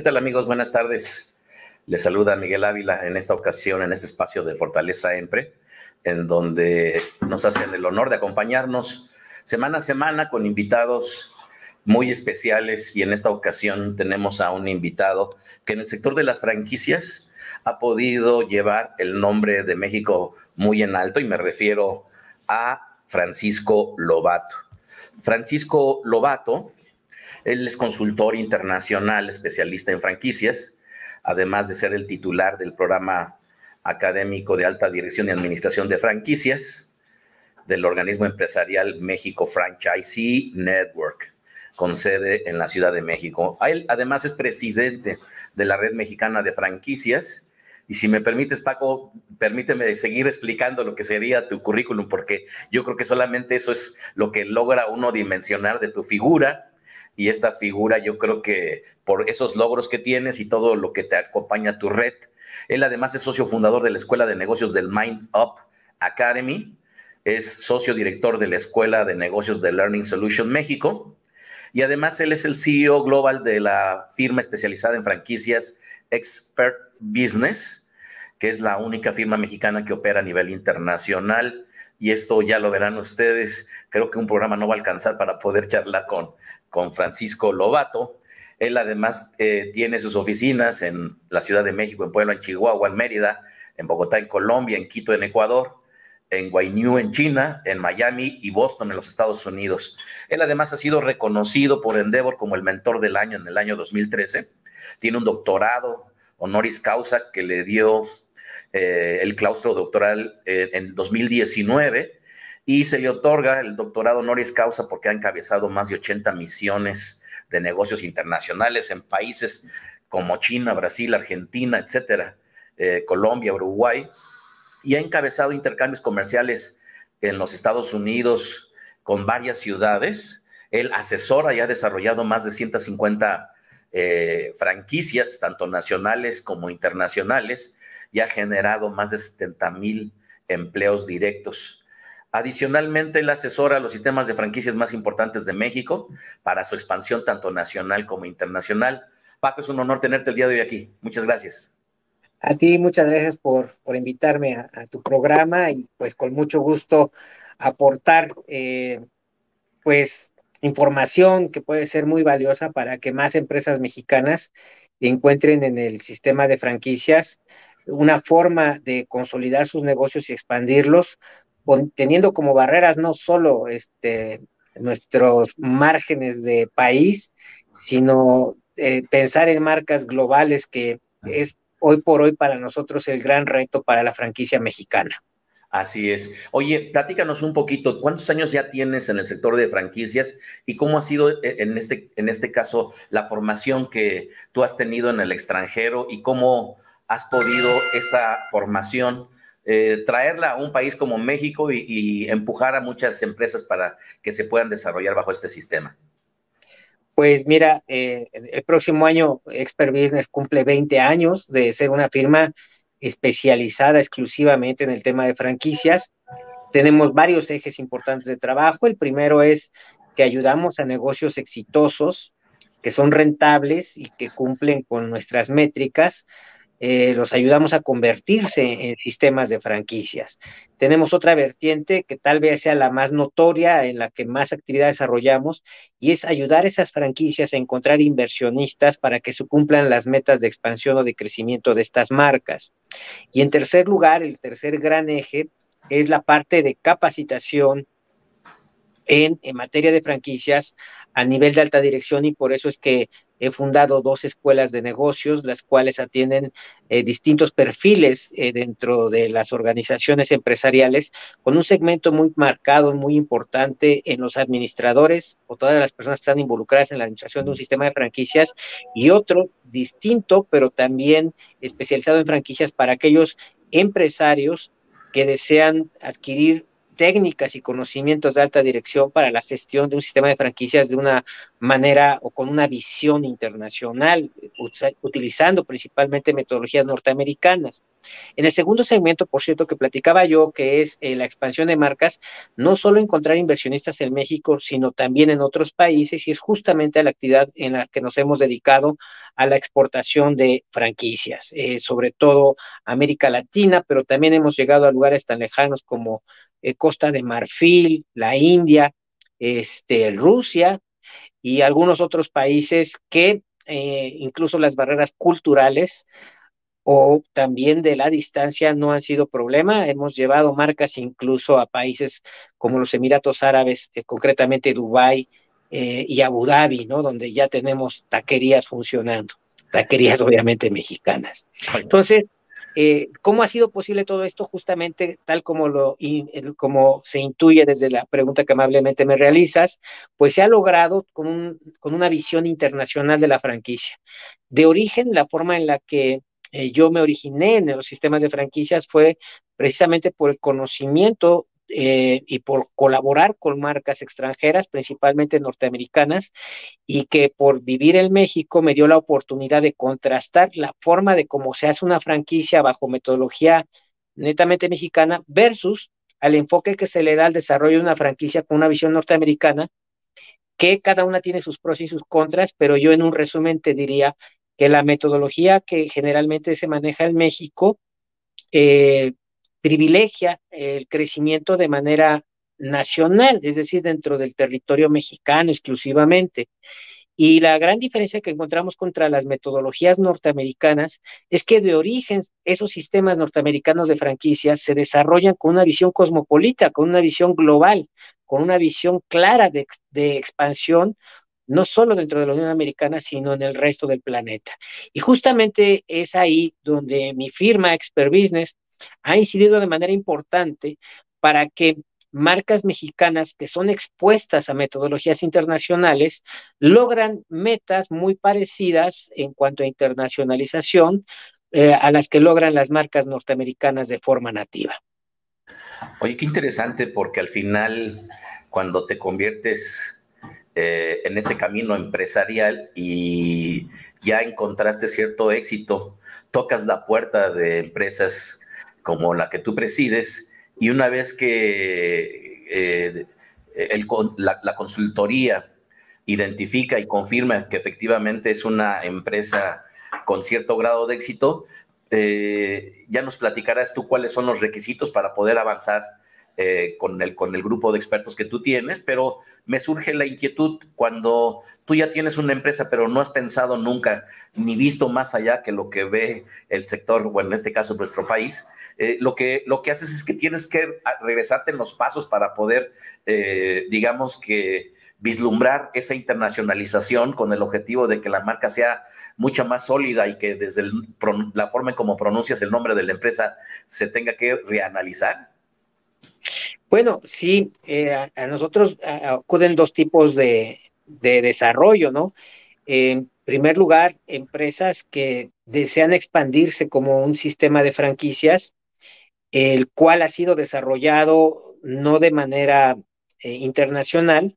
tal, amigos? Buenas tardes. Les saluda Miguel Ávila en esta ocasión, en este espacio de Fortaleza EMPRE, en donde nos hacen el honor de acompañarnos semana a semana con invitados muy especiales, y en esta ocasión tenemos a un invitado que en el sector de las franquicias ha podido llevar el nombre de México muy en alto, y me refiero a Francisco Lobato. Francisco Lobato, él es consultor internacional, especialista en franquicias, además de ser el titular del programa académico de alta dirección y administración de franquicias del organismo empresarial México Franchisee Network, con sede en la Ciudad de México. Él además es presidente de la Red Mexicana de Franquicias. Y si me permites, Paco, permíteme seguir explicando lo que sería tu currículum, porque yo creo que solamente eso es lo que logra uno dimensionar de tu figura. Y esta figura, yo creo que por esos logros que tienes y todo lo que te acompaña a tu red. Él además es socio fundador de la Escuela de Negocios del Mind Up Academy, es socio director de la Escuela de Negocios de Learning Solution México, y además él es el CEO global de la firma especializada en franquicias Expert Business, que es la única firma mexicana que opera a nivel internacional. Y esto ya lo verán ustedes. Creo que un programa no va a alcanzar para poder charlar con Francisco Lobato. Él además tiene sus oficinas en la Ciudad de México, en Puebla, en Chihuahua, en Mérida, en Bogotá, en Colombia, en Quito, en Ecuador, en Guaynú, en China, en Miami y Boston, en los Estados Unidos. Él además ha sido reconocido por Endeavor como el mentor del año en el año 2013. Tiene un doctorado honoris causa que le dio el claustro doctoral en 2019, y se le otorga el doctorado honoris causa porque ha encabezado más de 80 misiones de negocios internacionales en países como China, Brasil, Argentina, etcétera, Colombia, Uruguay, y ha encabezado intercambios comerciales en los Estados Unidos con varias ciudades. Él asesora y ha desarrollado más de 150 franquicias, tanto nacionales como internacionales, y ha generado más de 70,000 empleos directos. Adicionalmente, él asesora los sistemas de franquicias más importantes de México para su expansión tanto nacional como internacional. Paco, es un honor tenerte el día de hoy aquí. Muchas gracias. A ti, muchas gracias por invitarme a tu programa, y pues con mucho gusto aportar pues información que puede ser muy valiosa para que más empresas mexicanas encuentren en el sistema de franquicias una forma de consolidar sus negocios y expandirlos, teniendo como barreras no solo nuestros márgenes de país, sino pensar en marcas globales, que es hoy por hoy para nosotros el gran reto para la franquicia mexicana. Así es. Oye, platícanos un poquito, ¿cuántos años ya tienes en el sector de franquicias y cómo ha sido en este caso la formación que tú has tenido en el extranjero, y cómo has podido esa formación traerla a un país como México y empujar a muchas empresas para que se puedan desarrollar bajo este sistema? Pues mira, el próximo año Expert Business cumple 20 años de ser una firma especializada exclusivamente en el tema de franquicias. Tenemos varios ejes importantes de trabajo. El primero es que ayudamos a negocios exitosos, que son rentables y que cumplen con nuestras métricas. Los ayudamos a convertirse en sistemas de franquicias. Tenemos otra vertiente que tal vez sea la más notoria, en la que más actividad desarrollamos, y es ayudar a esas franquicias a encontrar inversionistas para que se cumplan las metas de expansión o de crecimiento de estas marcas. Y en tercer lugar, el tercer gran eje es la parte de capacitación en materia de franquicias a nivel de alta dirección, y por eso es que he fundado dos escuelas de negocios, las cuales atienden distintos perfiles dentro de las organizaciones empresariales, con un segmento muy marcado, muy importante en los administradores o todas las personas que están involucradas en la administración de un sistema de franquicias, y otro distinto, pero también especializado en franquicias para aquellos empresarios que desean adquirir técnicas y conocimientos de alta dirección para la gestión de un sistema de franquicias de una manera o con una visión internacional, utilizando principalmente metodologías norteamericanas. En el segundo segmento, por cierto, que platicaba yo, que es la expansión de marcas, no solo encontrar inversionistas en México, sino también en otros países, y es justamente la actividad en la que nos hemos dedicado a la exportación de franquicias, sobre todo América Latina, pero también hemos llegado a lugares tan lejanos como Costa de Marfil, la India, Rusia y algunos otros países que incluso las barreras culturales o también de la distancia no han sido problema. Hemos llevado marcas incluso a países como los Emiratos Árabes, concretamente Dubái y Abu Dhabi, ¿no? Donde ya tenemos taquerías funcionando, taquerías obviamente mexicanas. Entonces, ¿cómo ha sido posible todo esto? Justamente tal como, como se intuye desde la pregunta que amablemente me realizas, pues se ha logrado con una visión internacional de la franquicia. De origen, la forma en la que yo me originé en los sistemas de franquicias fue precisamente por el conocimiento y por colaborar con marcas extranjeras, principalmente norteamericanas, y que por vivir en México me dio la oportunidad de contrastar la forma de cómo se hace una franquicia bajo metodología netamente mexicana versus al enfoque que se le da al desarrollo de una franquicia con una visión norteamericana, que cada una tiene sus pros y sus contras, pero yo en un resumen te diría que la metodología que generalmente se maneja en México eh, privilegia el crecimiento de manera nacional, es decir, dentro del territorio mexicano exclusivamente. Y la gran diferencia que encontramos contra las metodologías norteamericanas es que de origen esos sistemas norteamericanos de franquicias se desarrollan con una visión cosmopolita, con una visión global, con una visión clara de expansión, no solo dentro de la Unión Americana, sino en el resto del planeta. Y justamente es ahí donde mi firma, Expert Business, ha incidido de manera importante para que marcas mexicanas que son expuestas a metodologías internacionales logran metas muy parecidas en cuanto a internacionalización a las que logran las marcas norteamericanas de forma nativa. Oye, qué interesante, porque al final, cuando te conviertes en este camino empresarial y ya encontraste cierto éxito, tocas la puerta de empresas como la que tú presides, y una vez que la consultoría identifica y confirma que efectivamente es una empresa con cierto grado de éxito, ya nos platicarás tú cuáles son los requisitos para poder avanzar con el grupo de expertos que tú tienes, pero me surge la inquietud cuando tú ya tienes una empresa, pero no has pensado nunca ni visto más allá que lo que ve el sector, bueno, en este caso nuestro país. Lo que haces es que tienes que regresarte en los pasos para poder, digamos que, vislumbrar esa internacionalización con el objetivo de que la marca sea mucha más sólida y que desde la forma en cómo pronuncias el nombre de la empresa se tenga que reanalizar. Bueno, sí, a nosotros acuden dos tipos de desarrollo, ¿no? En primer lugar, empresas que desean expandirse como un sistema de franquicias, el cual ha sido desarrollado no de manera internacional,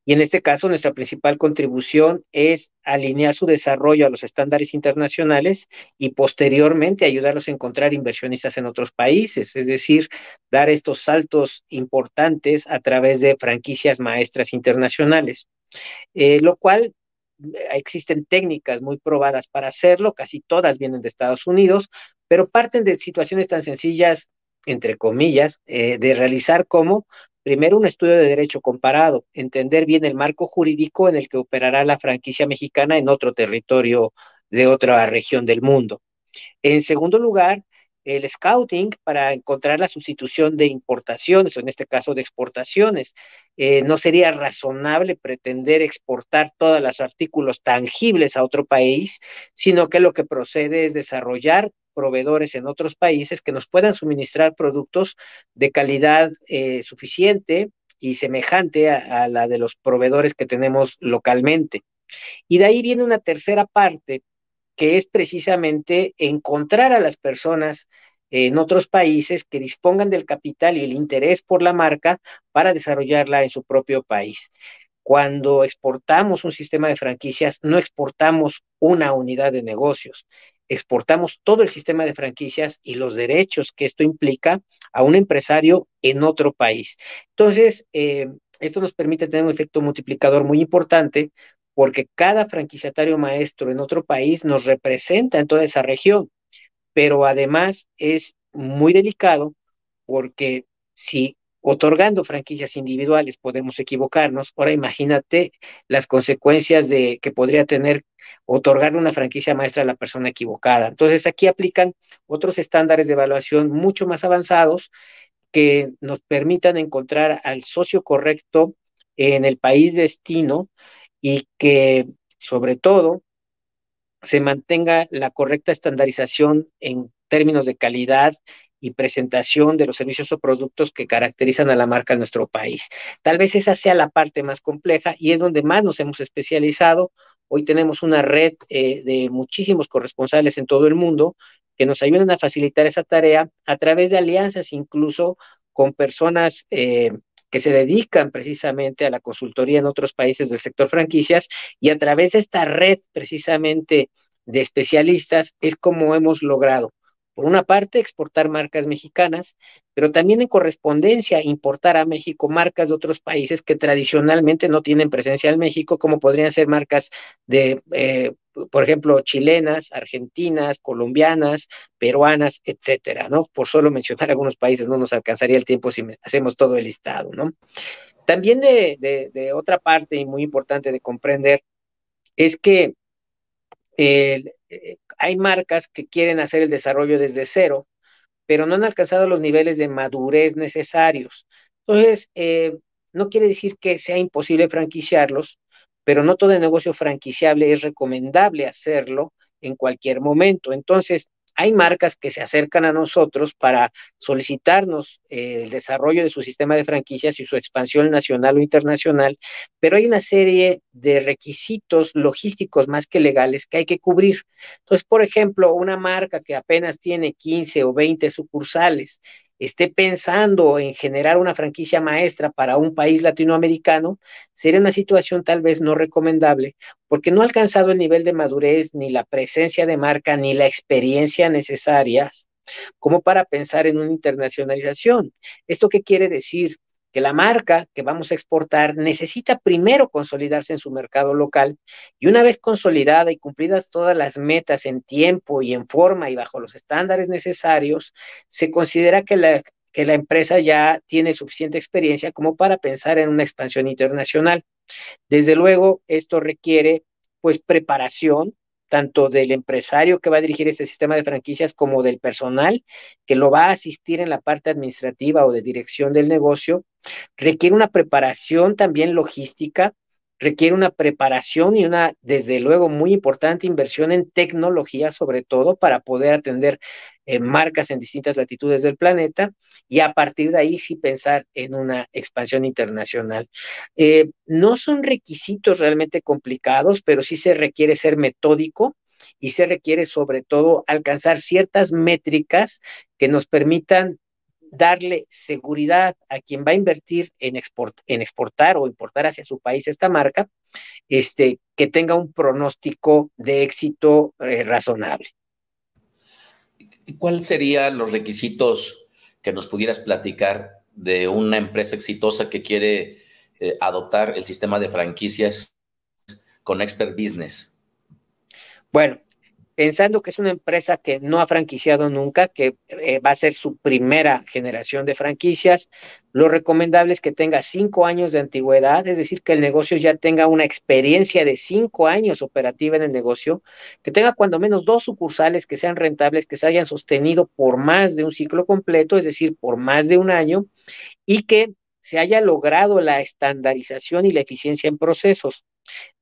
y en este caso nuestra principal contribución es alinear su desarrollo a los estándares internacionales y posteriormente ayudarlos a encontrar inversionistas en otros países, es decir, dar estos saltos importantes a través de franquicias maestras internacionales, lo cual existen técnicas muy probadas para hacerlo, casi todas vienen de Estados Unidos, pero parten de situaciones tan sencillas, entre comillas, de realizar como, primero, un estudio de derecho comparado, entender bien el marco jurídico en el que operará la franquicia mexicana en otro territorio de otra región del mundo. En segundo lugar, el scouting para encontrar la sustitución de importaciones, o en este caso de exportaciones. No sería razonable pretender exportar todos los artículos tangibles a otro país, sino que lo que procede es desarrollar proveedores en otros países que nos puedan suministrar productos de calidad suficiente y semejante a la de los proveedores que tenemos localmente. Y de ahí viene una tercera parte, que es precisamente encontrar a las personas en otros países que dispongan del capital y el interés por la marca para desarrollarla en su propio país. Cuando exportamos un sistema de franquicias, no exportamos una unidad de negocios, exportamos todo el sistema de franquicias y los derechos que esto implica a un empresario en otro país. Entonces, esto nos permite tener un efecto multiplicador muy importante porque cada franquiciatario maestro en otro país nos representa en toda esa región, pero además es muy delicado porque si otorgando franquicias individuales podemos equivocarnos, ahora imagínate las consecuencias de que podría tener otorgar una franquicia maestra a la persona equivocada. Entonces aquí aplican otros estándares de evaluación mucho más avanzados que nos permitan encontrar al socio correcto en el país destino y que sobre todo se mantenga la correcta estandarización en términos de calidad y presentación de los servicios o productos que caracterizan a la marca en nuestro país. Tal vez esa sea la parte más compleja y es donde más nos hemos especializado. Hoy tenemos una red de muchísimos corresponsales en todo el mundo que nos ayudan a facilitar esa tarea a través de alianzas incluso con personas que se dedican precisamente a la consultoría en otros países del sector franquicias y a través de esta red precisamente de especialistas es como hemos logrado, por una parte, exportar marcas mexicanas, pero también en correspondencia importar a México marcas de otros países que tradicionalmente no tienen presencia en México, como podrían ser marcas de, por ejemplo, chilenas, argentinas, colombianas, peruanas, etcétera, ¿no? Por solo mencionar algunos países, no nos alcanzaría el tiempo si hacemos todo el listado, ¿no? También de otra parte y muy importante de comprender es que hay marcas que quieren hacer el desarrollo desde cero, pero no han alcanzado los niveles de madurez necesarios. Entonces, no quiere decir que sea imposible franquiciarlos, pero no todo el negocio franquiciable es recomendable hacerlo en cualquier momento. Entonces, hay marcas que se acercan a nosotros para solicitarnos el desarrollo de su sistema de franquicias y su expansión nacional o internacional, pero hay una serie de requisitos logísticos más que legales que hay que cubrir. Entonces, por ejemplo, una marca que apenas tiene 15 o 20 sucursales, esté pensando en generar una franquicia maestra para un país latinoamericano, sería una situación tal vez no recomendable porque no ha alcanzado el nivel de madurez, ni la presencia de marca, ni la experiencia necesarias como para pensar en una internacionalización. ¿Esto qué quiere decir? Que la marca que vamos a exportar necesita primero consolidarse en su mercado local y una vez consolidada y cumplidas todas las metas en tiempo y en forma y bajo los estándares necesarios, se considera que la empresa ya tiene suficiente experiencia como para pensar en una expansión internacional. Desde luego, esto requiere pues preparación tanto del empresario que va a dirigir este sistema de franquicias como del personal que lo va a asistir en la parte administrativa o de dirección del negocio. Requiere una preparación también logística, requiere una preparación y una, desde luego, muy importante inversión en tecnología, sobre todo para poder atender marcas en distintas latitudes del planeta y a partir de ahí sí pensar en una expansión internacional. No son requisitos realmente complicados, pero sí se requiere ser metódico y se requiere sobre todo alcanzar ciertas métricas que nos permitan darle seguridad a quien va a invertir en exportar o importar hacia su país esta marca, que tenga un pronóstico de éxito razonable. ¿Y cuáles serían los requisitos que nos pudieras platicar de una empresa exitosa que quiere adoptar el sistema de franquicias con Expert Business? Bueno, pensando que es una empresa que no ha franquiciado nunca, que va a ser su primera generación de franquicias, lo recomendable es que tenga 5 años de antigüedad, es decir, que el negocio ya tenga una experiencia de 5 años operativa en el negocio, que tenga cuando menos 2 sucursales que sean rentables, que se hayan sostenido por más de un ciclo completo, es decir, por más de un año, y que se haya logrado la estandarización y la eficiencia en procesos.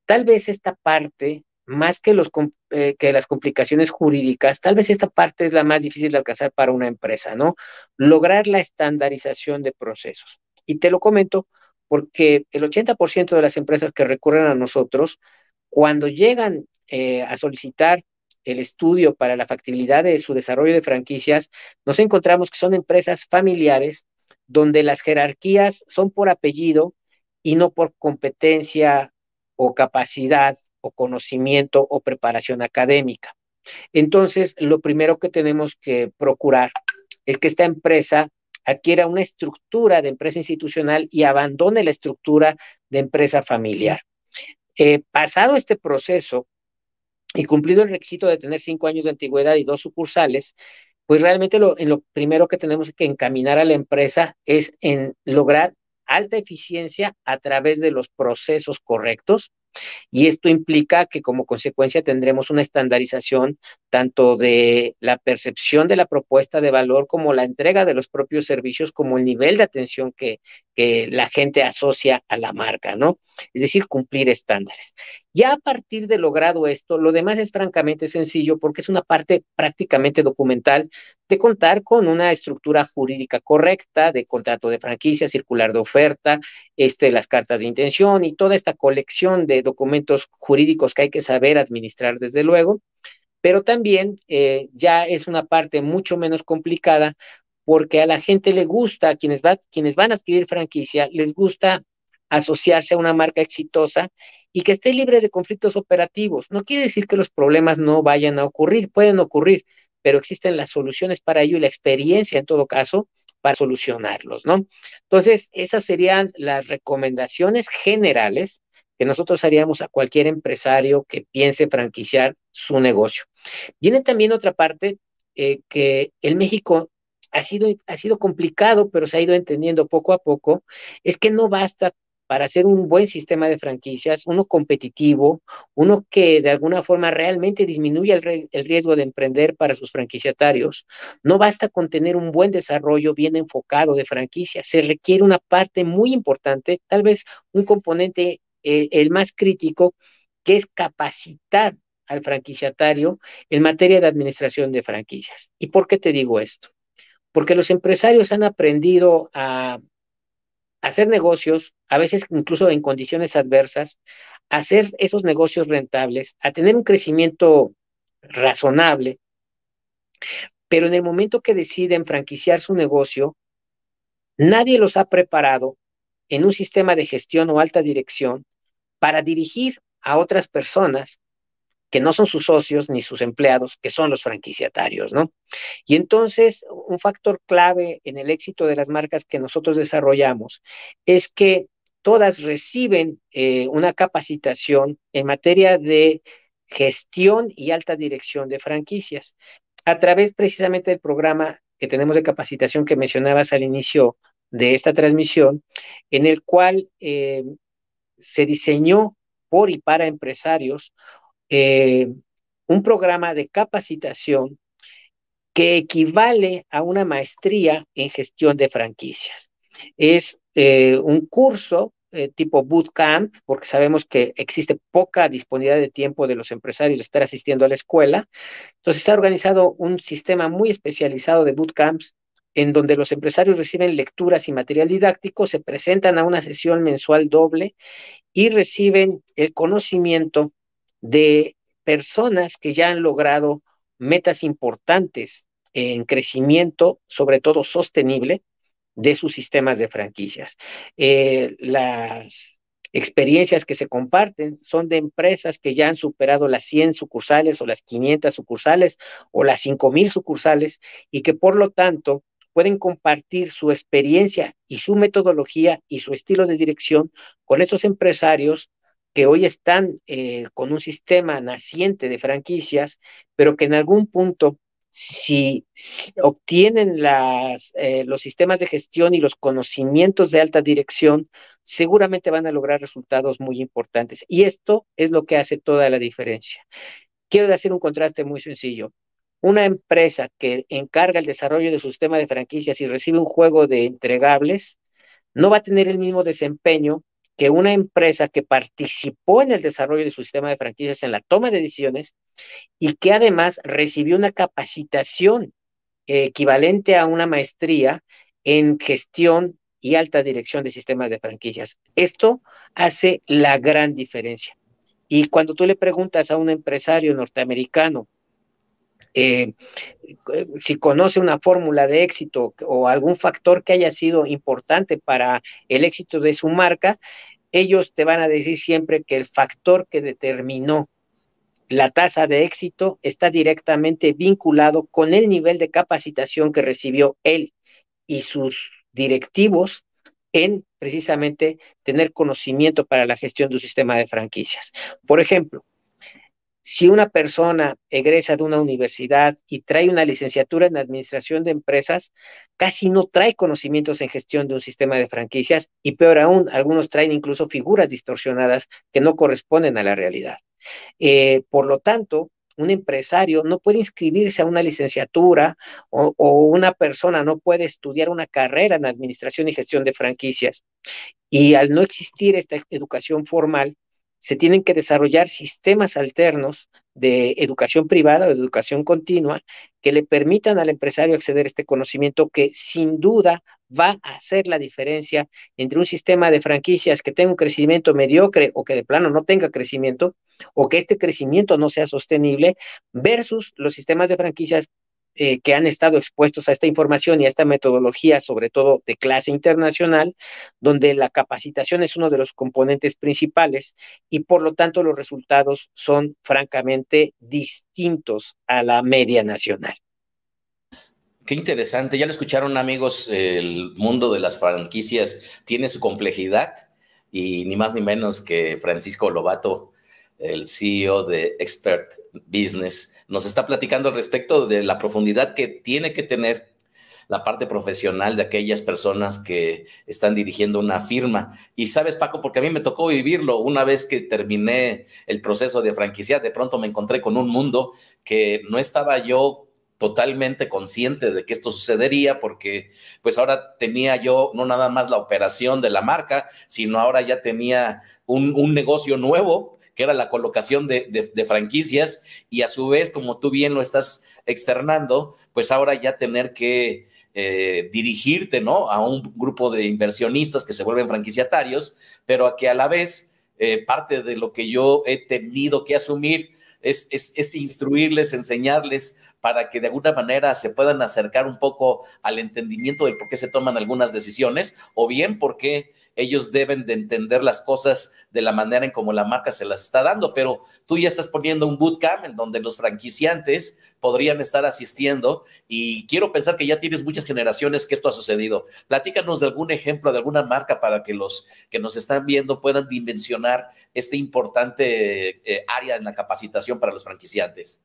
Tal vez esta parte, más que las complicaciones jurídicas, tal vez esta parte es la más difícil de alcanzar para una empresa, ¿no? Lograr la estandarización de procesos. Y te lo comento porque el 80% de las empresas que recurren a nosotros, cuando llegan a solicitar el estudio para la factibilidad de su desarrollo de franquicias, nos encontramos que son empresas familiares donde las jerarquías son por apellido y no por competencia o capacidad o conocimiento o preparación académica. Entonces, lo primero que tenemos que procurar es que esta empresa adquiera una estructura de empresa institucional y abandone la estructura de empresa familiar. Pasado este proceso y cumplido el requisito de tener 5 años de antigüedad y 2 sucursales, pues realmente en lo primero que tenemos que encaminar a la empresa es en lograr alta eficiencia a través de los procesos correctos, y esto implica que como consecuencia tendremos una estandarización tanto de la percepción de la propuesta de valor como la entrega de los propios servicios, como el nivel de atención que la gente asocia a la marca, ¿no? Es decir, cumplir estándares. Ya a partir de logrado esto, lo demás es francamente sencillo porque es una parte prácticamente documental de contar con una estructura jurídica correcta, de contrato de franquicia, circular de oferta, las cartas de intención y toda esta colección de documentos jurídicos que hay que saber administrar desde luego, pero también ya es una parte mucho menos complicada porque a la gente le gusta, quienes van a adquirir franquicia, les gusta asociarse a una marca exitosa y que esté libre de conflictos operativos. No quiere decir que los problemas no vayan a ocurrir, pueden ocurrir, pero existen las soluciones para ello y la experiencia en todo caso para solucionarlos, ¿no? Entonces, esas serían las recomendaciones generales que nosotros haríamos a cualquier empresario que piense franquiciar su negocio. Viene también otra parte que en México ha sido complicado, pero se ha ido entendiendo poco a poco, es que no basta para hacer un buen sistema de franquicias, uno competitivo, uno que de alguna forma realmente disminuya el riesgo de emprender para sus franquiciatarios. No basta con tener un buen desarrollo bien enfocado de franquicias, se requiere una parte muy importante, tal vez un componente el más crítico, que es capacitar al franquiciatario en materia de administración de franquicias. ¿Y por qué te digo esto? Porque los empresarios han aprendido a hacer negocios, a veces incluso en condiciones adversas, a hacer esos negocios rentables, a tener un crecimiento razonable, pero en el momento que deciden franquiciar su negocio, nadie los ha preparado en un sistema de gestión o alta dirección para dirigir a otras personas que no son sus socios ni sus empleados, que son los franquiciatarios, ¿no? Y entonces, un factor clave en el éxito de las marcas que nosotros desarrollamos es que todas reciben una capacitación en materia de gestión y alta dirección de franquicias a través precisamente del programa que tenemos de capacitación que mencionabas al inicio de esta transmisión, en el cual se diseñó por y para empresarios eh, un programa de capacitación que equivale a una maestría en gestión de franquicias. Es un curso tipo bootcamp, porque sabemos que existe poca disponibilidad de tiempo de los empresarios de estar asistiendo a la escuela. Entonces se ha organizado un sistema muy especializado de bootcamps en donde los empresarios reciben lecturas y material didáctico, se presentan a una sesión mensual doble y reciben el conocimiento de personas que ya han logrado metas importantes en crecimiento, sobre todo sostenible, de sus sistemas de franquicias. Las experiencias que se comparten son de empresas que ya han superado las 100 sucursales o las 500 sucursales o las 5,000 sucursales y que por lo tanto pueden compartir su experiencia y su metodología y su estilo de dirección con estos empresarios que hoy están con un sistema naciente de franquicias, pero que en algún punto, si obtienen los sistemas de gestión y los conocimientos de alta dirección, seguramente van a lograr resultados muy importantes. Y esto es lo que hace toda la diferencia. Quiero hacer un contraste muy sencillo. Una empresa que encarga el desarrollo de su sistema de franquicias y recibe un juego de entregables, no va a tener el mismo desempeño que una empresa que participó en el desarrollo de su sistema de franquicias, en la toma de decisiones, y que además recibió una capacitación equivalente a una maestría en gestión y alta dirección de sistemas de franquicias. Esto hace la gran diferencia. Y cuando tú le preguntas a un empresario norteamericano eh, si conoce una fórmula de éxito o algún factor que haya sido importante para el éxito de su marca, ellos te van a decir siempre que el factor que determinó la tasa de éxito está directamente vinculado con el nivel de capacitación que recibió él y sus directivos en precisamente tener conocimiento para la gestión de un sistema de franquicias. Por ejemplo, si una persona egresa de una universidad y trae una licenciatura en administración de empresas, casi no trae conocimientos en gestión de un sistema de franquicias y peor aún, algunos traen incluso figuras distorsionadas que no corresponden a la realidad. Por lo tanto, un empresario no puede inscribirse a una licenciatura o una persona no puede estudiar una carrera en administración y gestión de franquicias. Y al no existir esta educación formal, se tienen que desarrollar sistemas alternos de educación privada o de educación continua que le permitan al empresario acceder a este conocimiento que sin duda va a hacer la diferencia entre un sistema de franquicias que tenga un crecimiento mediocre o que de plano no tenga crecimiento o que este crecimiento no sea sostenible versus los sistemas de franquicias que han estado expuestos a esta información y a esta metodología, sobre todo de clase internacional, donde la capacitación es uno de los componentes principales y por lo tanto los resultados son francamente distintos a la media nacional. Qué interesante. Ya lo escucharon, amigos, el mundo de las franquicias tiene su complejidad y ni más ni menos que Francisco Lobato, el CEO de Expert Business, nos está platicando al respecto de la profundidad que tiene que tener la parte profesional de aquellas personas que están dirigiendo una firma. Y sabes, Paco, porque a mí me tocó vivirlo una vez que terminé el proceso de franquiciar, de pronto me encontré con un mundo que no estaba yo totalmente consciente de que esto sucedería, porque pues ahora tenía yo no nada más la operación de la marca, sino ahora ya tenía un negocio nuevo, que era la colocación de franquicias, y a su vez, como tú bien lo estás externando, pues ahora ya tener que dirigirte, ¿no?, a un grupo de inversionistas que se vuelven franquiciatarios, pero a que a la vez parte de lo que yo he tenido que asumir es instruirles, enseñarles para que de alguna manera se puedan acercar un poco al entendimiento de por qué se toman algunas decisiones o bien por qué ellos deben de entender las cosas de la manera en como la marca se las está dando. Pero tú ya estás poniendo un bootcamp en donde los franquiciantes podrían estar asistiendo y quiero pensar que ya tienes muchas generaciones que esto ha sucedido. Platícanos de algún ejemplo, de alguna marca para que los que nos están viendo puedan dimensionar este importante área en la capacitación para los franquiciantes.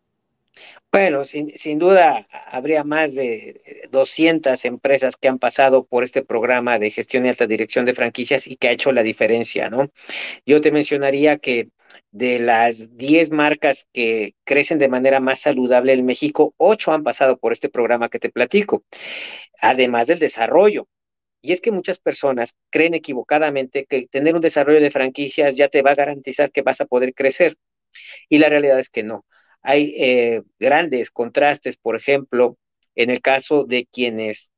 Bueno, sin duda habría más de 200 empresas que han pasado por este programa de gestión y alta dirección de franquicias y que ha hecho la diferencia, ¿no? Yo te mencionaría que de las 10 marcas que crecen de manera más saludable en México, 8 han pasado por este programa que te platico, además del desarrollo. Y es que muchas personas creen equivocadamente que tener un desarrollo de franquicias ya te va a garantizar que vas a poder crecer. Y la realidad es que no. Hay grandes contrastes, por ejemplo, en el caso de quienes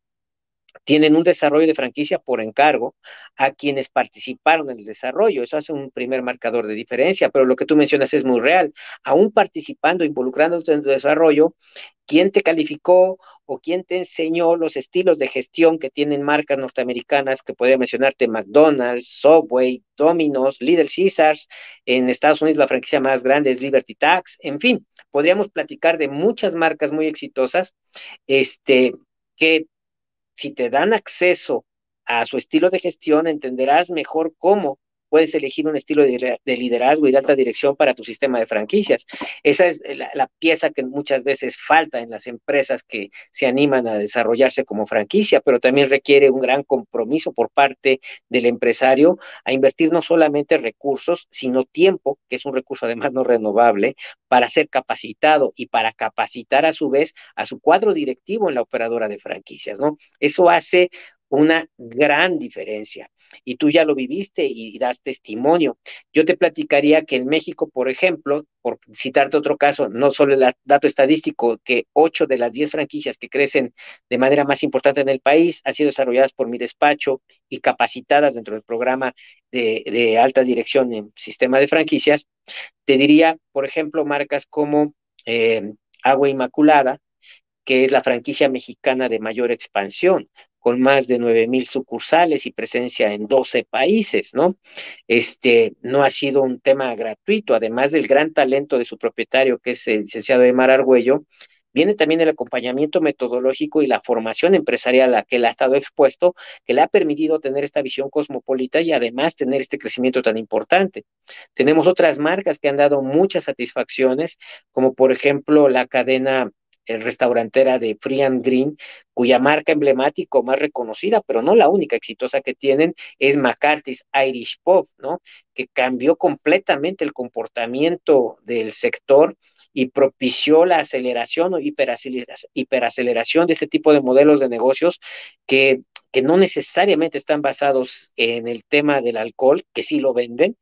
tienen un desarrollo de franquicia por encargo a quienes participaron en el desarrollo. Eso hace un primer marcador de diferencia, pero lo que tú mencionas es muy real. Aún participando, involucrándote en tu desarrollo, ¿quién te calificó o quién te enseñó los estilos de gestión que tienen marcas norteamericanas que podría mencionarte McDonald's, Subway, Domino's, Little Caesars? En Estados Unidos la franquicia más grande es Liberty Tax. En fin, podríamos platicar de muchas marcas muy exitosas, que si te dan acceso a su estilo de gestión, entenderás mejor cómo puedes elegir un estilo de liderazgo y de alta dirección para tu sistema de franquicias. Esa es la pieza que muchas veces falta en las empresas que se animan a desarrollarse como franquicia, pero también requiere un gran compromiso por parte del empresario a invertir no solamente recursos, sino tiempo, que es un recurso además no renovable, para ser capacitado y para capacitar a su vez a su cuadro directivo en la operadora de franquicias, ¿no? Eso hace una gran diferencia. Y tú ya lo viviste y das testimonio. Yo te platicaría que en México, por ejemplo, por citarte otro caso, no solo el dato estadístico, que 8 de las 10 franquicias que crecen de manera más importante en el país han sido desarrolladas por mi despacho y capacitadas dentro del programa de alta dirección en sistema de franquicias. Te diría, por ejemplo, marcas como Agua Inmaculada, que es la franquicia mexicana de mayor expansión, con más de 9,000 sucursales y presencia en 12 países, ¿no? No ha sido un tema gratuito, además del gran talento de su propietario, que es el licenciado Emar Argüello, viene también el acompañamiento metodológico y la formación empresarial a la que él ha estado expuesto, que le ha permitido tener esta visión cosmopolita y además tener este crecimiento tan importante. Tenemos otras marcas que han dado muchas satisfacciones, como por ejemplo la cadena restaurantera de Free and Green, cuya marca emblemática más reconocida, pero no la única exitosa que tienen, es McCarthy's Irish Pub, ¿no? Que cambió completamente el comportamiento del sector y propició la aceleración o hiperaceleración de este tipo de modelos de negocios que no necesariamente están basados en el tema del alcohol, que sí lo venden,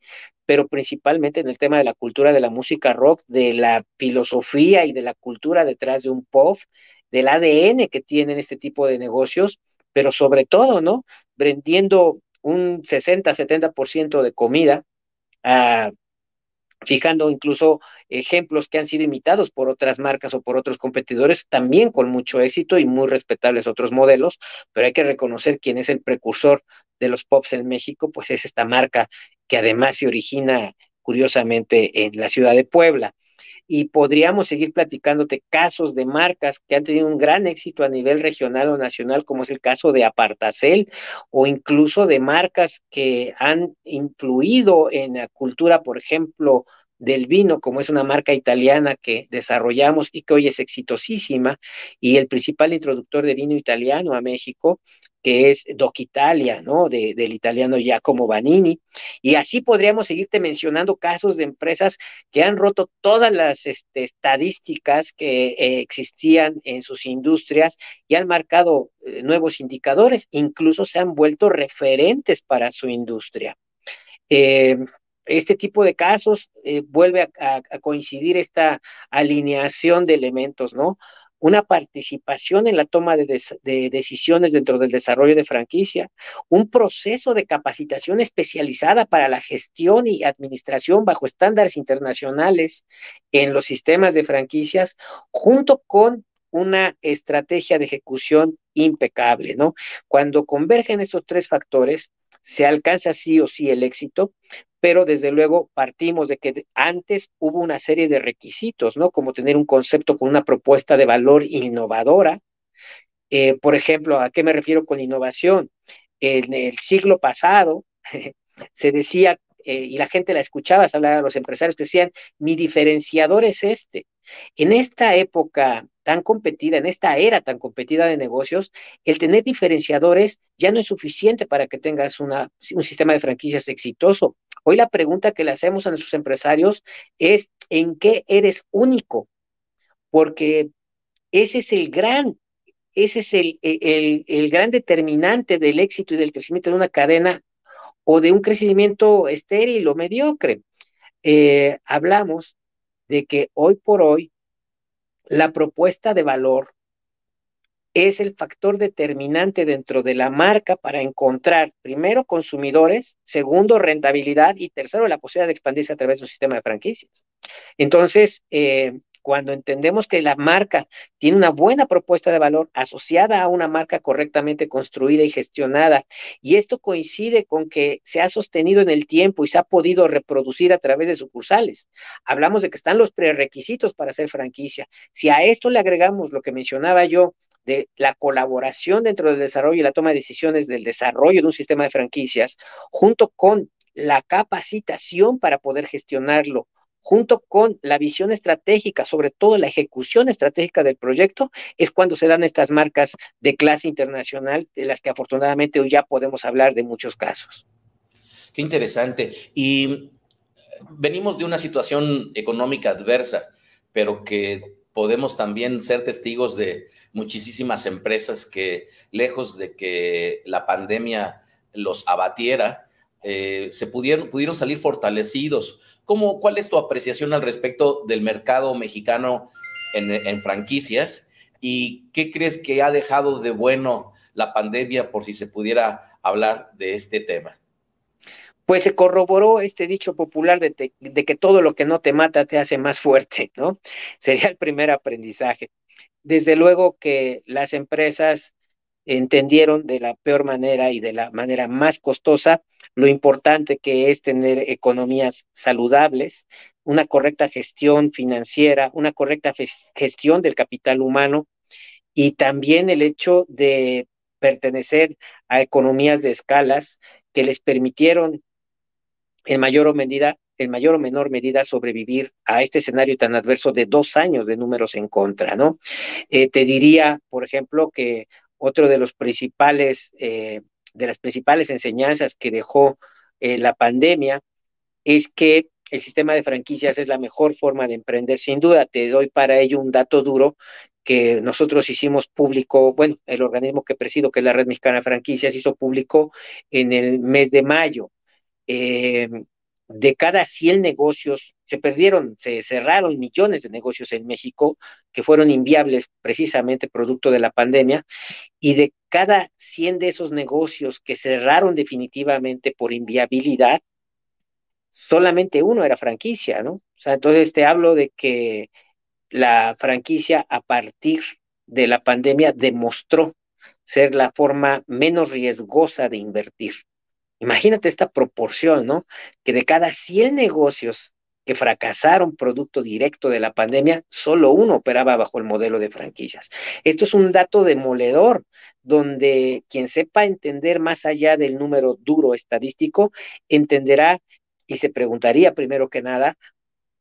pero principalmente en el tema de la cultura de la música rock, de la filosofía y de la cultura detrás de un pop, del ADN que tienen este tipo de negocios, pero sobre todo, ¿no? Vendiendo un 60-70% de comida, a fijando incluso ejemplos que han sido imitados por otras marcas o por otros competidores, también con mucho éxito y muy respetables otros modelos, pero hay que reconocer quién es el precursor de los pops en México, pues es esta marca que además se origina curiosamente en la ciudad de Puebla. Y podríamos seguir platicándote casos de marcas que han tenido un gran éxito a nivel regional o nacional, como es el caso de Apartacel, o incluso de marcas que han influido en la cultura, por ejemplo, del vino, como es una marca italiana que desarrollamos y que hoy es exitosísima, y el principal introductor de vino italiano a México, que es Doc Italia, ¿no? Del italiano Giacomo Vanini. Y así podríamos seguirte mencionando casos de empresas que han roto todas las estadísticas que existían en sus industrias y han marcado nuevos indicadores, incluso se han vuelto referentes para su industria. Eh, este tipo de casos vuelve a coincidir esta alineación de elementos, ¿no? Una participación en la toma de decisiones dentro del desarrollo de franquicia, un proceso de capacitación especializada para la gestión y administración bajo estándares internacionales en los sistemas de franquicias, junto con una estrategia de ejecución impecable, ¿no? Cuando convergen estos tres factores, se alcanza sí o sí el éxito, pero desde luego partimos de que antes hubo una serie de requisitos, ¿no? Como tener un concepto con una propuesta de valor innovadora. Por ejemplo, ¿a qué me refiero con innovación? En el siglo pasado se decía, y la gente la escuchaba, se hablaba a los empresarios que decían, mi diferenciador es este. En esta época tan competida, en esta era tan competida de negocios, el tener diferenciadores ya no es suficiente para que tengas un sistema de franquicias exitoso. Hoy la pregunta que le hacemos a nuestros empresarios es, ¿en qué eres único? Porque ese es el gran ese es el gran determinante del éxito y del crecimiento de una cadena o de un crecimiento estéril o mediocre. Hablamos de que hoy por hoy la propuesta de valor es el factor determinante dentro de la marca para encontrar, primero, consumidores, segundo, rentabilidad y tercero, la posibilidad de expandirse a través de un sistema de franquicias. Entonces, cuando entendemos que la marca tiene una buena propuesta de valor asociada a una marca correctamente construida y gestionada, y esto coincide con que se ha sostenido en el tiempo y se ha podido reproducir a través de sucursales. Hablamos de que están los prerequisitos para hacer franquicia. Si a esto le agregamos lo que mencionaba yo, de la colaboración dentro del desarrollo y la toma de decisiones del desarrollo de un sistema de franquicias, junto con la capacitación para poder gestionarlo, junto con la visión estratégica, sobre todo la ejecución estratégica del proyecto, es cuando se dan estas marcas de clase internacional, de las que afortunadamente hoy ya podemos hablar de muchos casos. Qué interesante. Y venimos de una situación económica adversa, pero que podemos también ser testigos de muchísimas empresas que, lejos de que la pandemia los abatiera, pudieron salir fortalecidos. ¿Cuál es tu apreciación al respecto del mercado mexicano en franquicias? ¿Y qué crees que ha dejado de bueno la pandemia, por si se pudiera hablar de este tema? Pues se corroboró este dicho popular de que todo lo que no te mata te hace más fuerte, ¿no? Sería el primer aprendizaje. Desde luego que las empresas entendieron de la peor manera y de la manera más costosa lo importante que es tener economías saludables, una correcta gestión financiera, una correcta gestión del capital humano y también el hecho de pertenecer a economías de escalas que les permitieron en mayor o menor medida sobrevivir a este escenario tan adverso de 2 años de números en contra, ¿no? Te diría, por ejemplo, que otro de las principales enseñanzas que dejó la pandemia es que el sistema de franquicias es la mejor forma de emprender. Sin duda, te doy para ello un dato duro que nosotros hicimos público, bueno, el organismo que presido, que es la Red Mexicana de Franquicias, hizo público en el mes de mayo. Eh, de cada 100 negocios, se cerraron millones de negocios en México que fueron inviables precisamente producto de la pandemia, y de cada 100 de esos negocios que cerraron definitivamente por inviabilidad, solamente uno era franquicia, ¿no? O sea, entonces te hablo de que la franquicia a partir de la pandemia demostró ser la forma menos riesgosa de invertir. Imagínate esta proporción, ¿no? Que de cada 100 negocios que fracasaron producto directo de la pandemia, solo uno operaba bajo el modelo de franquicias. Esto es un dato demoledor, donde quien sepa entender más allá del número duro estadístico, entenderá y se preguntaría primero que nada,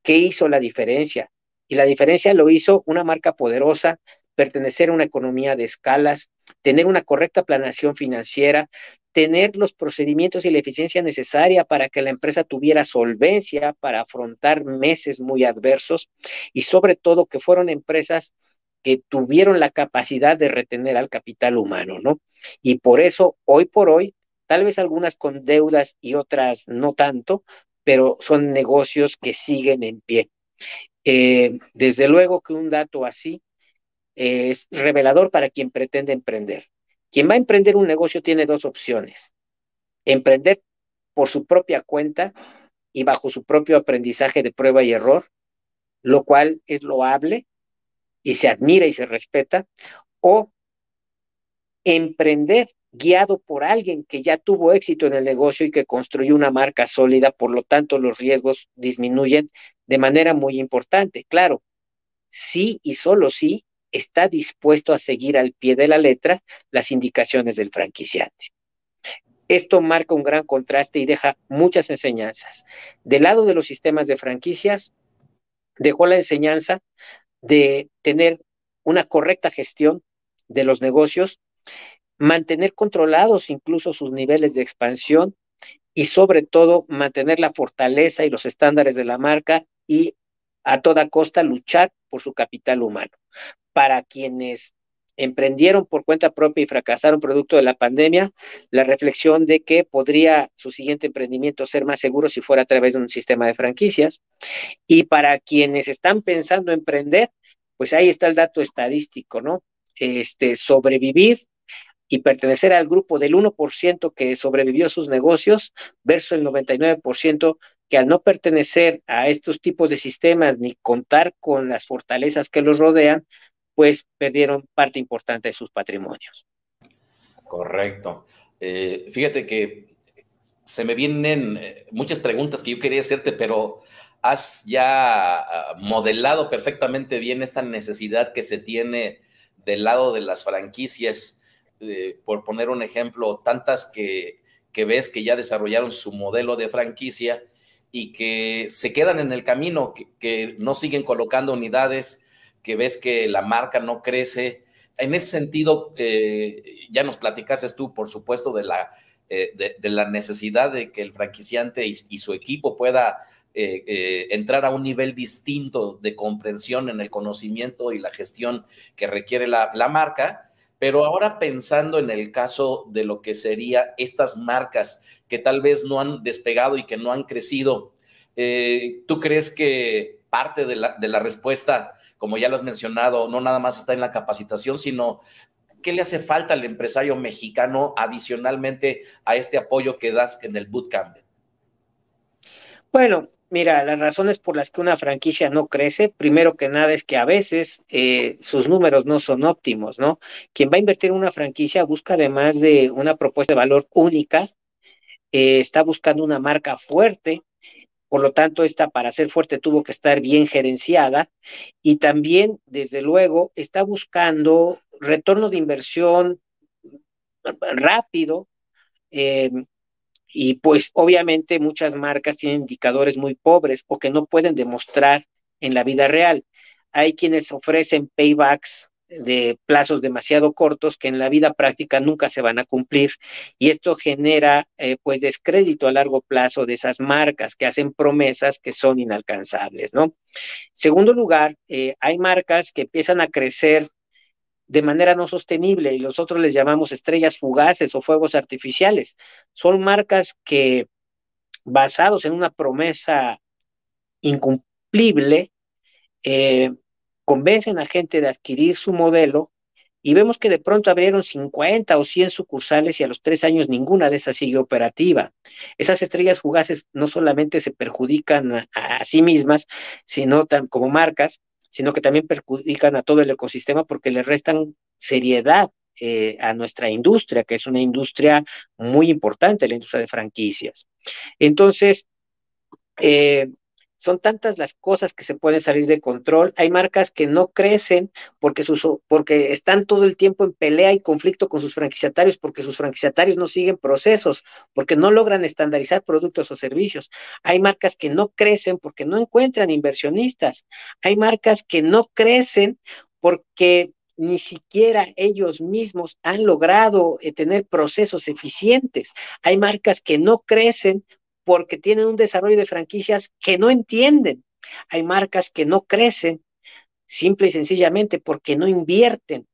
¿qué hizo la diferencia? Y la diferencia lo hizo una marca poderosa, pertenecer a una economía de escalas, tener una correcta planeación financiera, tener los procedimientos y la eficiencia necesaria para que la empresa tuviera solvencia para afrontar meses muy adversos y sobre todo que fueron empresas que tuvieron la capacidad de retener al capital humano, ¿no? Y por eso, hoy por hoy, tal vez algunas con deudas y otras no tanto, pero son negocios que siguen en pie. Desde luego que un dato así es revelador para quien pretende emprender. Quien va a emprender un negocio tiene dos opciones: emprender por su propia cuenta y bajo su propio aprendizaje de prueba y error, lo cual es loable y se admira y se respeta, o emprender guiado por alguien que ya tuvo éxito en el negocio y que construyó una marca sólida, por lo tanto los riesgos disminuyen de manera muy importante. Claro, sí y solo sí está dispuesto a seguir al pie de la letra las indicaciones del franquiciante. Esto marca un gran contraste y deja muchas enseñanzas. Del lado de los sistemas de franquicias, dejó la enseñanza de tener una correcta gestión de los negocios, mantener controlados incluso sus niveles de expansión y sobre todo mantener la fortaleza y los estándares de la marca y a toda costa luchar por su capital humano. Para quienes emprendieron por cuenta propia y fracasaron producto de la pandemia, la reflexión de que podría su siguiente emprendimiento ser más seguro si fuera a través de un sistema de franquicias. Y para quienes están pensando emprender, pues ahí está el dato estadístico, ¿no? Sobrevivir y pertenecer al grupo del 1% que sobrevivió a sus negocios versus el 99% que al no pertenecer a estos tipos de sistemas ni contar con las fortalezas que los rodean, pues perdieron parte importante de sus patrimonios. Correcto. Fíjate que se me vienen muchas preguntas que yo quería hacerte, pero has ya modelado perfectamente bien esta necesidad que se tiene del lado de las franquicias. Por poner un ejemplo, tantas que ves que ya desarrollaron su modelo de franquicia y que se quedan en el camino, que no siguen colocando unidades, que ves que la marca no crece. En ese sentido, ya nos platicaste tú, por supuesto, de la necesidad de que el franquiciante y su equipo pueda entrar a un nivel distinto de comprensión en el conocimiento y la gestión que requiere la marca. Pero ahora pensando en el caso de lo que sería estas marcas que tal vez no han despegado y que no han crecido, ¿tú crees que parte de la respuesta, como ya lo has mencionado, no nada más está en la capacitación, sino qué le hace falta al empresario mexicano adicionalmente a este apoyo que das en el bootcamp? Bueno, Mira, las razones por las que una franquicia no crece, primero que nada es que a veces sus números no son óptimos, ¿no? Quien va a invertir en una franquicia busca además de una propuesta de valor única, está buscando una marca fuerte, por lo tanto, esta para ser fuerte tuvo que estar bien gerenciada y también, desde luego, está buscando retorno de inversión rápido. eh, y pues obviamente muchas marcas tienen indicadores muy pobres o que no pueden demostrar en la vida real. Hay quienes ofrecen paybacks de plazos demasiado cortos que en la vida práctica nunca se van a cumplir y esto genera pues descrédito a largo plazo de esas marcas que hacen promesas que son inalcanzables, ¿no? Segundo lugar, hay marcas que empiezan a crecer de manera no sostenible y nosotros les llamamos estrellas fugaces o fuegos artificiales. Son marcas que basados en una promesa incumplible, eh, convencen a gente de adquirir su modelo y vemos que de pronto abrieron 50 o 100 sucursales y a los 3 años ninguna de esas sigue operativa. Esas estrellas fugaces no solamente se perjudican a sí mismas, sino como marcas, sino que también perjudican a todo el ecosistema porque le restan seriedad a nuestra industria, que es una industria muy importante, la industria de franquicias. Entonces, eh, son tantas las cosas que se pueden salir de control. Hay marcas que no crecen porque están todo el tiempo en pelea y conflicto con sus franquiciatarios, porque sus franquiciatarios no siguen procesos, porque no logran estandarizar productos o servicios. Hay marcas que no crecen porque no encuentran inversionistas. Hay marcas que no crecen porque ni siquiera ellos mismos han logrado tener procesos eficientes. Hay marcas que no crecen porque tienen un desarrollo de franquicias que no entienden. Hay marcas que no crecen simple y sencillamente porque no invierten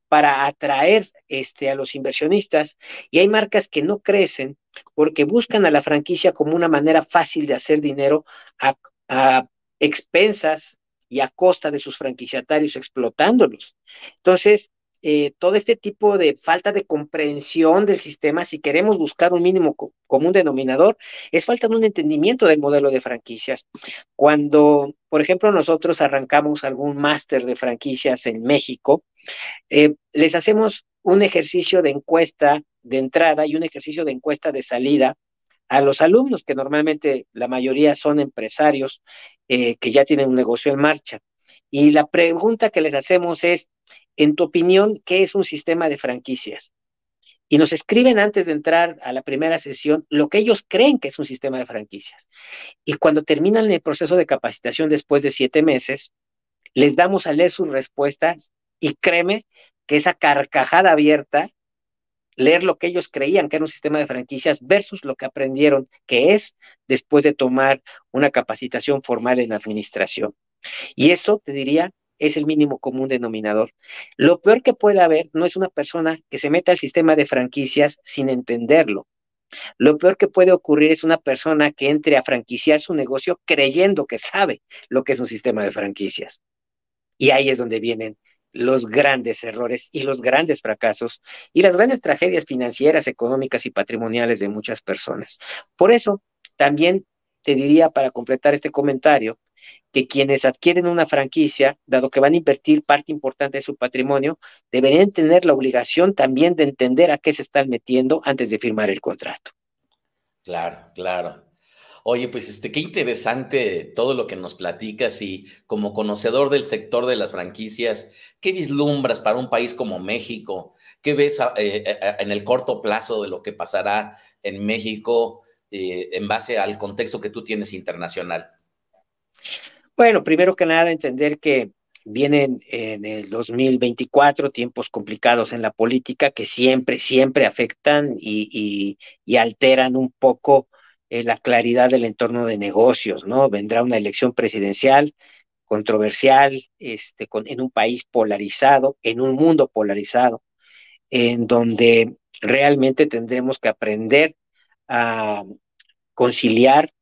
para atraer a los inversionistas y hay marcas que no crecen porque buscan a la franquicia como una manera fácil de hacer dinero a, a expensas y a costa de sus franquiciatarios explotándolos. Entonces, todo este tipo de falta de comprensión del sistema, si queremos buscar un mínimo común denominador, es falta de un entendimiento del modelo de franquicias. Cuando, por ejemplo, nosotros arrancamos algún máster de franquicias en México, les hacemos un ejercicio de encuesta de entrada y un ejercicio de encuesta de salida a los alumnos, que normalmente la mayoría son empresarios que ya tienen un negocio en marcha. Y la pregunta que les hacemos es, en tu opinión, ¿qué es un sistema de franquicias? Y nos escriben antes de entrar a la primera sesión lo que ellos creen que es un sistema de franquicias. Y cuando terminan el proceso de capacitación después de 7 meses, les damos a leer sus respuestas y créeme que esa carcajada abierta, leer lo que ellos creían que era un sistema de franquicias versus lo que aprendieron que es después de tomar una capacitación formal en administración. Y eso, te diría, es el mínimo común denominador. Lo peor que puede haber no es una persona que se meta al sistema de franquicias sin entenderlo. Lo peor que puede ocurrir es una persona que entre a franquiciar su negocio creyendo que sabe lo que es un sistema de franquicias. Y ahí es donde vienen los grandes errores y los grandes fracasos y las grandes tragedias financieras, económicas y patrimoniales de muchas personas. Por eso, también te diría para completar este comentario que quienes adquieren una franquicia, dado que van a invertir parte importante de su patrimonio, deberían tener la obligación también de entender a qué se están metiendo antes de firmar el contrato. Claro, claro. Oye, pues qué interesante todo lo que nos platicas y como conocedor del sector de las franquicias, ¿qué vislumbras para un país como México? ¿Qué ves en el corto plazo de lo que pasará en México en base al contexto que tú tienes internacional? Bueno, primero que nada, entender que vienen en el 2024 tiempos complicados en la política que siempre, siempre afectan y alteran un poco la claridad del entorno de negocios, ¿no? Vendrá una elección presidencial controversial, en un país polarizado, en un mundo polarizado, en donde realmente tendremos que aprender a conciliar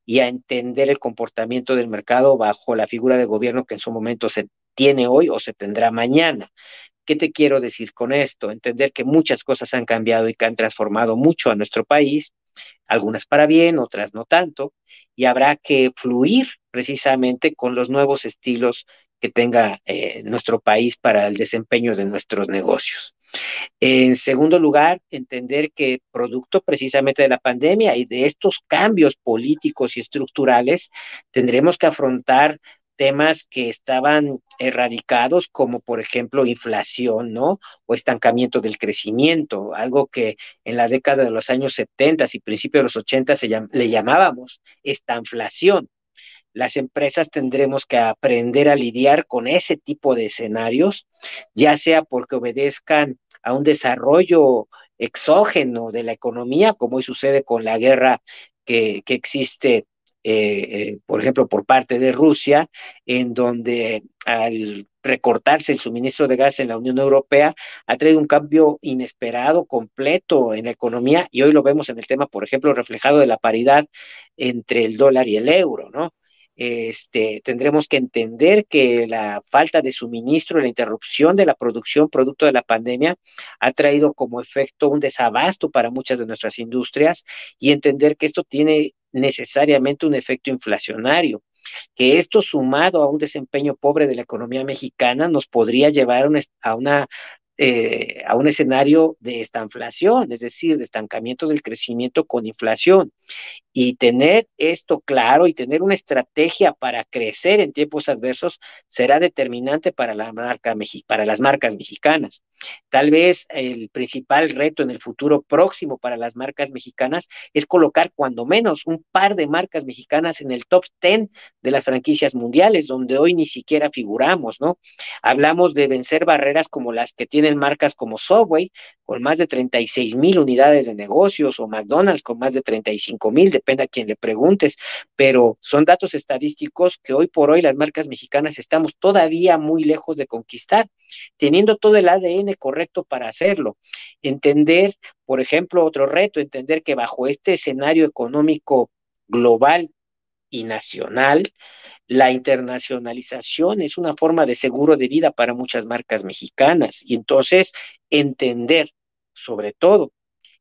y a entender el comportamiento del mercado bajo la figura de gobierno que en su momento se tiene hoy o se tendrá mañana. ¿Qué te quiero decir con esto? Entender que muchas cosas han cambiado y que han transformado mucho a nuestro país algunas para bien, otras no tanto, y habrá que fluir precisamente con los nuevos estilos que tenga nuestro país para el desempeño de nuestros negocios. En segundo lugar, entender que producto precisamente de la pandemia y de estos cambios políticos y estructurales, tendremos que afrontar temas que estaban erradicados, como por ejemplo inflación, ¿no? O estancamiento del crecimiento, algo que en la década de los años 70 y principios de los 80 le llamábamos estanflación. Las empresas tendremos que aprender a lidiar con ese tipo de escenarios, ya sea porque obedezcan a un desarrollo exógeno de la economía, como hoy sucede con la guerra que existe, por ejemplo, por parte de Rusia, en donde al recortarse el suministro de gas en la Unión Europea, ha traído un cambio inesperado, completo en la economía, y hoy lo vemos en el tema, por ejemplo, reflejado de la paridad entre el dólar y el euro, ¿no? Tendremos que entender que la falta de suministro, la interrupción de la producción producto de la pandemia ha traído como efecto un desabasto para muchas de nuestras industrias y entender que esto tiene necesariamente un efecto inflacionario, que esto sumado a un desempeño pobre de la economía mexicana nos podría llevar a un escenario de estanflación, es decir, de estancamiento del crecimiento con inflación. Y tener esto claro y tener una estrategia para crecer en tiempos adversos será determinante para para las marcas mexicanas. Tal vez el principal reto en el futuro próximo para las marcas mexicanas es colocar cuando menos un par de marcas mexicanas en el top 10 de las franquicias mundiales, donde hoy ni siquiera figuramos, ¿no? Hablamos de vencer barreras como las que tienen marcas como Subway, con más de 36,000 unidades de negocios, o McDonald's con más de 35,000, depende a quien le preguntes, pero son datos estadísticos que hoy por hoy las marcas mexicanas estamos todavía muy lejos de conquistar, teniendo todo el ADN correcto para hacerlo. Entender, por ejemplo, otro reto, entender que bajo este escenario económico global y nacional, la internacionalización es una forma de seguro de vida para muchas marcas mexicanas, y entonces entender, sobre todo,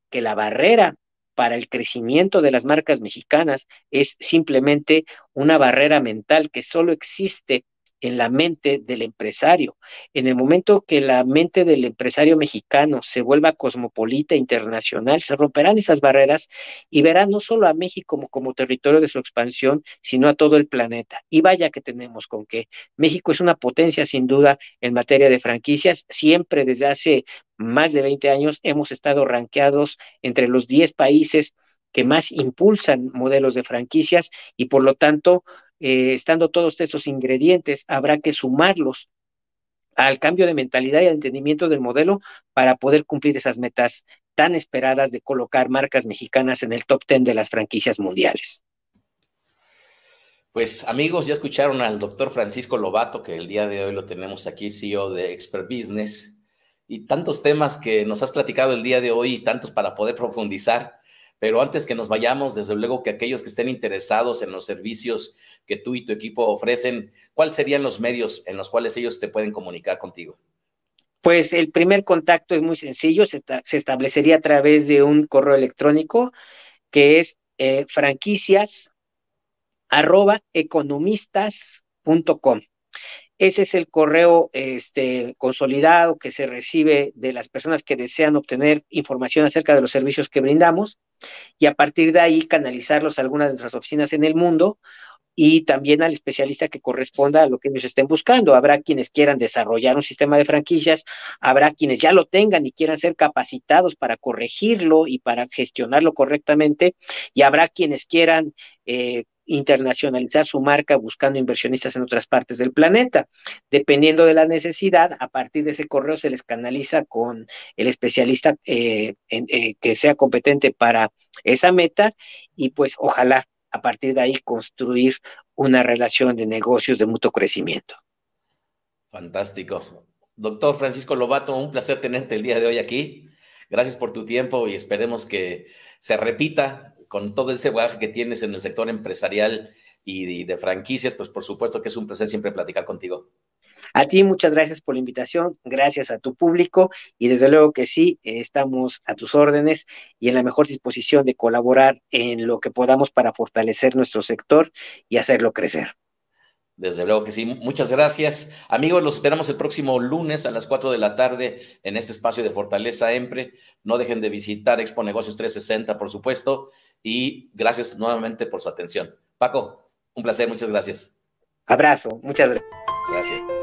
que la barrera para el crecimiento de las marcas mexicanas es simplemente una barrera mental que solo existe en la mente del empresario. En el momento que la mente del empresario mexicano se vuelva cosmopolita internacional, se romperán esas barreras y verá no solo a México como territorio de su expansión, sino a todo el planeta. Y vaya que tenemos con que México es una potencia sin duda en materia de franquicias. Siempre desde hace más de 20 años hemos estado rankeados entre los 10 países que más impulsan modelos de franquicias, y por lo tanto, estando todos estos ingredientes, habrá que sumarlos al cambio de mentalidad y al entendimiento del modelo para poder cumplir esas metas tan esperadas de colocar marcas mexicanas en el top 10 de las franquicias mundiales. Pues amigos, ya escucharon al doctor Francisco Lobato, que el día de hoy lo tenemos aquí, CEO de Expert Business, y tantos temas que nos has platicado el día de hoy y tantos para poder profundizar. Pero antes que nos vayamos, desde luego que aquellos que estén interesados en los servicios que tú y tu equipo ofrecen, ¿cuáles serían los medios en los cuales ellos te pueden comunicar contigo? Pues el primer contacto es muy sencillo, se establecería a través de un correo electrónico que es franquicias@economistas.com. Ese es el correo consolidado que se recibe de las personas que desean obtener información acerca de los servicios que brindamos, y a partir de ahí canalizarlos a algunas de nuestras oficinas en el mundo y también al especialista que corresponda a lo que ellos estén buscando. Habrá quienes quieran desarrollar un sistema de franquicias, habrá quienes ya lo tengan y quieran ser capacitados para corregirlo y para gestionarlo correctamente, y habrá quienes quieran internacionalizar su marca buscando inversionistas en otras partes del planeta. Dependiendo de la necesidad, a partir de ese correo se les canaliza con el especialista que sea competente para esa meta, y pues ojalá a partir de ahí construir una relación de negocios de mutuo crecimiento. Fantástico. Doctor Francisco Lobato, un placer tenerte el día de hoy aquí. Gracias por tu tiempo y esperemos que se repita con todo ese bagaje que tienes en el sector empresarial y de franquicias. Pues por supuesto que es un placer siempre platicar contigo. A ti muchas gracias por la invitación, gracias a tu público y desde luego que sí, estamos a tus órdenes y en la mejor disposición de colaborar en lo que podamos para fortalecer nuestro sector y hacerlo crecer. Desde luego que sí. Muchas gracias. Amigos, los esperamos el próximo lunes a las 4 de la tarde en este espacio de Fortaleza EMPRE. No dejen de visitar Expo Negocios 360, por supuesto, y gracias nuevamente por su atención. Paco, un placer, muchas gracias. Abrazo, muchas gracias. Gracias.